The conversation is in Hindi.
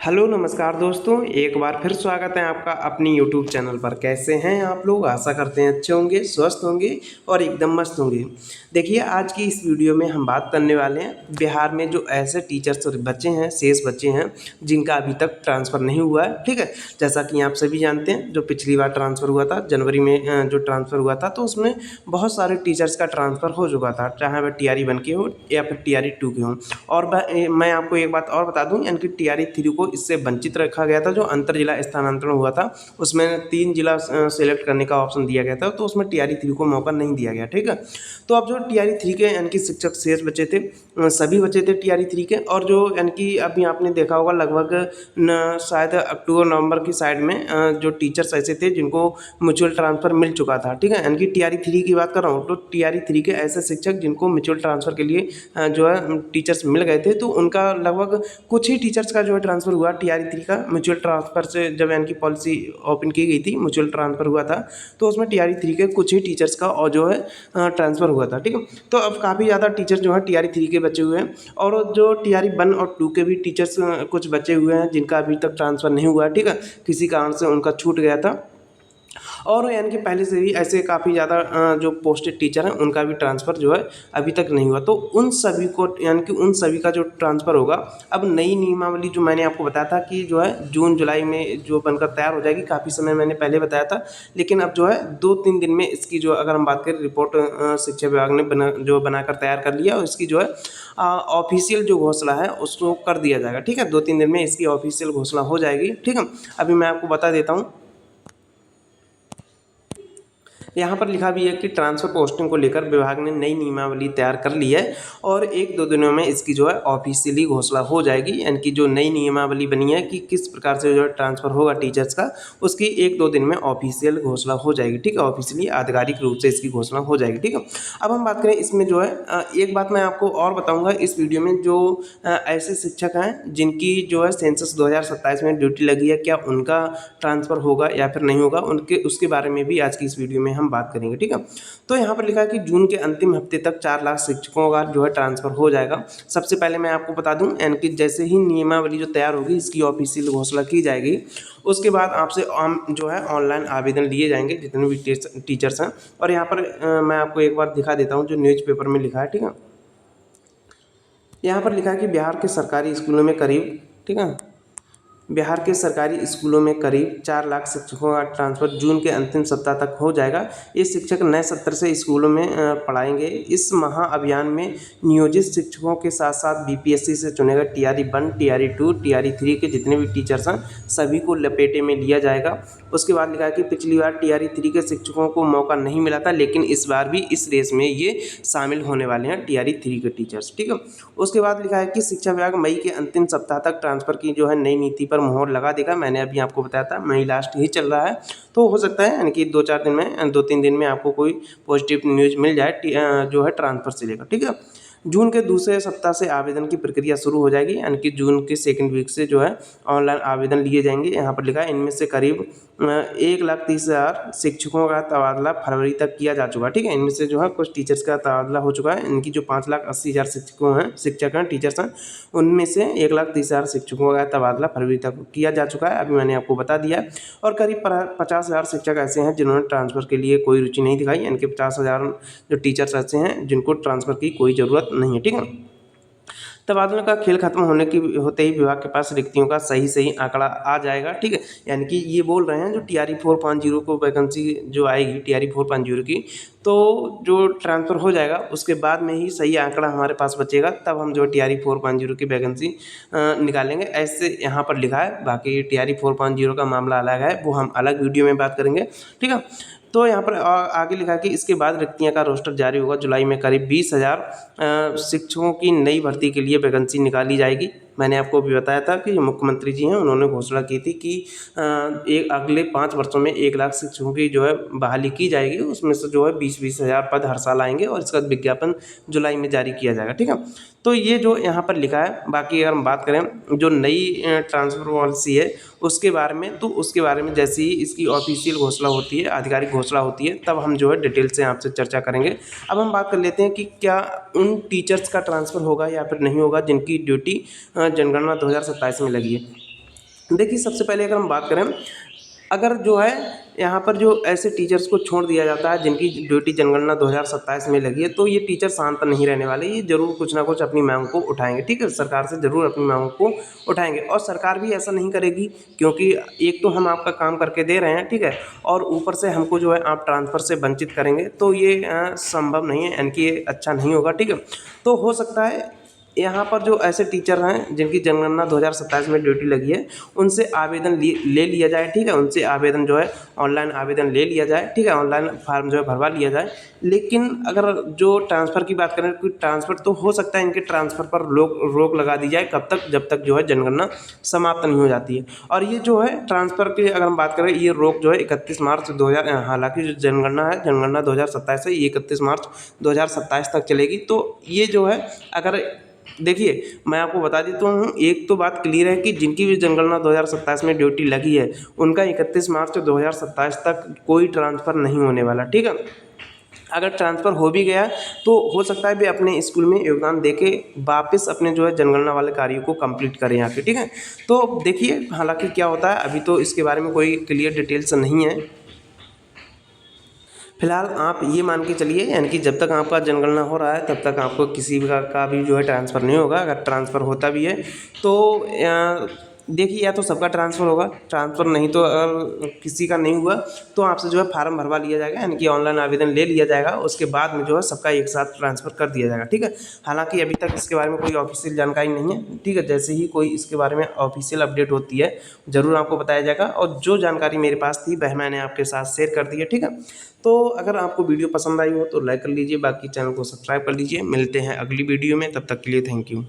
हेलो नमस्कार दोस्तों, एक बार फिर स्वागत है आपका अपनी यूट्यूब चैनल पर। कैसे हैं आप लोग? आशा करते हैं अच्छे होंगे, स्वस्थ होंगे और एकदम मस्त होंगे। देखिए, आज की इस वीडियो में हम बात करने वाले हैं बिहार में जो ऐसे टीचर्स और बच्चे हैं, शेष बच्चे हैं जिनका अभी तक ट्रांसफ़र नहीं हुआ है। ठीक है, जैसा कि आप सभी जानते हैं, जो पिछली बार ट्रांसफ़र हुआ था जनवरी में, जो ट्रांसफ़र हुआ था तो उसमें बहुत सारे टीचर्स का ट्रांसफ़र हो चुका था, चाहे वह टीआरई 1 के हो या फिर टीआरई 2 के हों। और मैं आपको एक बात और बता दूं, यानी कि टीआरई 3 को इससे वंचित रखा गया था। जो अंतर जिला स्थानांतरण हुआ था उसमें 3 जिला सेलेक्ट करने का ऑप्शन दिया गया था, तो उसमें टीआरई 3 को मौका नहीं दिया गया। ठीक है, तो अब जो टीआरई 3 के यानी कि शिक्षक शेष बचे थे, सभी बचे थे टीआरई 3 के। और जो यानी कि अभी आपने देखा होगा लगभग शायद अक्टूबर नवंबर की साइड में जो टीचर्स ऐसे थे जिनको म्यूचुअल ट्रांसफ़र मिल चुका था। ठीक है, यानी कि टीआरई 3 की बात कर रहा हूँ, तो टीआरई 3 के ऐसे शिक्षक जिनको म्यूचुअल ट्रांसफ़र के लिए जो है टीचर्स मिल गए थे, तो उनका लगभग कुछ ही टीचर्स का जो है ट्रांसफ़र हुआ टीआरई 3 का। म्यूचुअल ट्रांसफ़र से जब यानी कि पॉलिसी ओपन की गई थी, म्यूचुअल ट्रांसफ़र हुआ था, तो उसमें टीआरई 3 के कुछ ही टीचर्स का और जो है ट्रांसफ़र हुआ था। ठीक है, तो अब काफ़ी ज़्यादा टीचर्स जो है टीआरई 3 के बचे हुए हैं, और जो टीआरई 1 और 2 के भी टीचर्स कुछ बचे हुए हैं जिनका अभी तक ट्रांसफ़र नहीं हुआ है। ठीक है, किसी कारण से उनका छूट गया था। और यानी कि पहले से ही ऐसे काफ़ी ज़्यादा जो पोस्टेड टीचर हैं उनका भी ट्रांसफ़र जो है अभी तक नहीं हुआ। तो उन सभी को यानी कि उन सभी का जो ट्रांसफ़र होगा, अब नई नियमावली जो मैंने आपको बताया था कि जो है जून जुलाई में जो बनकर तैयार हो जाएगी, काफ़ी समय मैंने पहले बताया था, लेकिन अब जो है 2-3 दिन में इसकी जो अगर हम बात करें रिपोर्ट शिक्षा विभाग ने बनाकर तैयार कर लिया, और इसकी जो है ऑफिशियल जो घोषणा है उसको कर दिया जाएगा। ठीक है, 2-3 दिन में इसकी ऑफिशियल घोषणा हो जाएगी। ठीक है, अभी मैं आपको बता देता हूँ। यहाँ पर लिखा भी है कि ट्रांसफ़र पोस्टिंग को लेकर विभाग ने नई नियमावली तैयार कर ली है, और 1-2 दिनों में इसकी जो है ऑफिशियली घोषणा हो जाएगी। यानी कि जो नई नियमावली बनी है कि किस प्रकार से जो है ट्रांसफ़र होगा टीचर्स का, उसकी 1-2 दिन में ऑफिशियल घोषणा हो जाएगी। ठीक है, ऑफिशियली आधिकारिक रूप से इसकी घोषणा हो जाएगी। ठीक है, अब हम बात करें इसमें जो है एक बात मैं आपको और बताऊँगा इस वीडियो में, जो ऐसे शिक्षक हैं जिनकी जो है सेंसस 2027 में ड्यूटी लगी है, क्या उनका ट्रांसफ़र होगा या फिर नहीं होगा, उनके उसके बारे में भी आज की इस वीडियो में हम बात करेंगे। ठीक है, तो यहाँ पर लिखा है कि जून के अंतिम हफ्ते तक 4 लाख शिक्षकों का जो है ट्रांसफ़र हो जाएगा। सबसे पहले मैं आपको बता दूं, यानी कि जैसे ही नियमावली जो तैयार होगी इसकी ऑफिशियल घोषणा की जाएगी, उसके बाद आपसे जो है ऑनलाइन आवेदन लिए जाएंगे जितने भी टीचर्स हैं। और यहाँ पर मैं आपको एक बार दिखा देता हूँ जो न्यूज़पेपर में लिखा है। ठीक है, यहाँ पर लिखा है कि बिहार के सरकारी स्कूलों में करीब, ठीक है, बिहार के सरकारी स्कूलों में करीब 4 लाख शिक्षकों का ट्रांसफ़र जून के अंतिम सप्ताह तक हो जाएगा। ये शिक्षक नए सत्र से स्कूलों में पढ़ाएंगे। इस महाअभियान में नियोजित शिक्षकों के साथ साथ बीपीएससी से चुने गए टीआरई 1, टीआरई 2, टीआरई 3 के जितने भी टीचर्स हैं सभी को लपेटे में लिया जाएगा। उसके बाद लिखा है कि पिछली बार टीआरई 3 के शिक्षकों को मौका नहीं मिला था, लेकिन इस बार भी इस रेस में ये शामिल होने वाले हैं टीआरई 3 के टीचर्स। ठीक है, उसके बाद लिखा है कि शिक्षा विभाग मई के अंतिम सप्ताह तक ट्रांसफ़र की जो है नई नीति पर मोहर लगा देगा। मैंने अभी आपको बताया था मई लास्ट ही चल रहा है, तो हो सकता है यानी कि 2-4 दिन में, 2-3 दिन में आपको कोई पॉजिटिव न्यूज़ मिल जाए जो है ट्रांसफ़र से लेकर। ठीक है, जून के दूसरे सप्ताह से आवेदन की प्रक्रिया शुरू हो जाएगी, यानी कि जून के सेकंड वीक से जो है ऑनलाइन आवेदन लिए जाएंगे। यहाँ पर लिखा है इनमें से करीब 1,30,000 शिक्षकों का तबादला फरवरी तक किया जा चुका है। ठीक है, इनमें से जो है कुछ टीचर्स का तबादला हो चुका है। इनकी जो 5,80,000 शिक्षक हैं टीचर्स हैं, उनमें से 1,30,000 शिक्षकों का तबादला फरवरी तक किया जा चुका है, अभी मैंने आपको बता दिया। और करीब 50,000 शिक्षक ऐसे हैं जिन्होंने ट्रांसफ़र के लिए कोई रुचि नहीं दिखाई, यानी कि 50,000 जो टीचर्स ऐसे हैं जिनको ट्रांसफ़र की कोई ज़रूरत नहीं है। ठीक है, तबादलों का खेल खत्म होते ही विभाग के पास रिक्तियों का सही आंकड़ा आ जाएगा। ठीक है, यानी कि ये बोल रहे हैं जो टीआरई 450 को वैकेंसी जो आएगी टीआरई 450 की, तो जो ट्रांसफ़र हो जाएगा उसके बाद में ही सही आंकड़ा हमारे पास बचेगा, तब हम जो टीआरई 450 की वैकेंसी निकालेंगे, ऐसे यहाँ पर लिखा है। बाकी टीआरई 450 का मामला अलग है, वो हम अलग वीडियो में बात करेंगे। ठीक है, तो यहाँ पर आगे लिखा कि इसके बाद रिक्तियाँ का रोस्टर जारी होगा। जुलाई में करीब 20,000 शिक्षकों की नई भर्ती के लिए वैकेंसी निकाली जाएगी। मैंने आपको भी बताया था कि जो मुख्यमंत्री जी हैं उन्होंने घोषणा की थी कि एक अगले 5 वर्षों में 1 लाख शिक्षकों की जो है बहाली की जाएगी। उसमें से जो है 20-20 हज़ार पद हर साल आएंगे, और इसका विज्ञापन जुलाई में जारी किया जाएगा। ठीक है, तो ये जो यहाँ पर लिखा है। बाकी अगर हम बात करें जो नई ट्रांसफ़र पॉलिसी है उसके बारे में, तो उसके बारे में जैसे ही इसकी ऑफिशियल घोषणा होती है, आधिकारिक घोषणा होती है, तब हम जो है डिटेल से आपसे चर्चा करेंगे। अब हम बात कर लेते हैं कि क्या उन टीचर्स का ट्रांसफ़र होगा या फिर नहीं होगा जिनकी ड्यूटी जनगणना 2027 में लगी है। देखिए, सबसे पहले अगर हम बात करें, अगर जो है यहाँ पर जो ऐसे टीचर्स को छोड़ दिया जाता है जिनकी ड्यूटी जनगणना 2027 में लगी है, तो ये टीचर शांत नहीं रहने वाले, ये ज़रूर कुछ ना कुछ अपनी मांग को उठाएंगे। ठीक है, सरकार से ज़रूर अपनी मांग को उठाएंगे, और सरकार भी ऐसा नहीं करेगी, क्योंकि एक तो हम आपका काम करके दे रहे हैं, ठीक है, और ऊपर से हमको जो है आप ट्रांसफ़र से वंचित करेंगे, तो ये संभव नहीं है, यानी कि ये अच्छा नहीं होगा। ठीक है, तो हो सकता है यहाँ पर जो ऐसे टीचर हैं जिनकी जनगणना 2027 में ड्यूटी लगी है, उनसे आवेदन ले लिया जाए। ठीक है, उनसे आवेदन जो है ऑनलाइन आवेदन ले लिया जाए। ठीक है, ऑनलाइन फार्म जो है भरवा लिया जाए। लेकिन अगर जो ट्रांसफ़र की बात करें, कोई ट्रांसफ़र तो हो सकता है, इनके ट्रांसफ़र पर रोक लगा दी जाए, कब तक, जब तक जो है जनगणना समाप्त नहीं हो जाती है। और ये जो है ट्रांसफ़र की अगर हम बात करें, ये रोक जो है 31 मार्च 2000, हालांकि जो जनगणना है, जनगणना 2027 है, ये 31 मार्च 2027 तक चलेगी। तो ये जो है, अगर देखिए, मैं आपको बता देता हूँ, एक तो बात क्लियर है कि जिनकी भी जनगणना 2027 में ड्यूटी लगी है, उनका 31 मार्च 2027 तक कोई ट्रांसफ़र नहीं होने वाला। ठीक है, अगर ट्रांसफ़र हो भी गया तो हो सकता है वे अपने स्कूल में योगदान देके वापस अपने जो है जनगणना वाले कार्यों को कंप्लीट करें यहाँ पे। ठीक है, तो देखिए, हालांकि क्या होता है, अभी तो इसके बारे में कोई क्लियर डिटेल्स नहीं है। फिलहाल आप ये मान के चलिए, यानी कि जब तक आपका जनगणना हो रहा है, तब तक आपको किसी का भी जो है ट्रांसफ़र नहीं होगा। अगर ट्रांसफ़र होता भी है तो देखिए, या तो सबका ट्रांसफ़र होगा, ट्रांसफ़र नहीं तो अगर किसी का नहीं हुआ तो आपसे जो है फार्म भरवा लिया जाएगा, यानी कि ऑनलाइन आवेदन ले लिया जाएगा। उसके बाद में जो है सबका एक साथ ट्रांसफ़र कर दिया जाएगा। ठीक है, हालांकि अभी तक इसके बारे में कोई ऑफिशियल जानकारी नहीं है। ठीक है, जैसे ही कोई इसके बारे में ऑफिशियल अपडेट होती है, ज़रूर आपको बताया जाएगा। और जो जानकारी मेरे पास थी वह मैंने आपके साथ शेयर कर दी है। ठीक है, तो अगर आपको वीडियो पसंद आई हो तो लाइक कर लीजिए, बाकी चैनल को सब्सक्राइब कर लीजिए। मिलते हैं अगली वीडियो में, तब तक के लिए थैंक यू।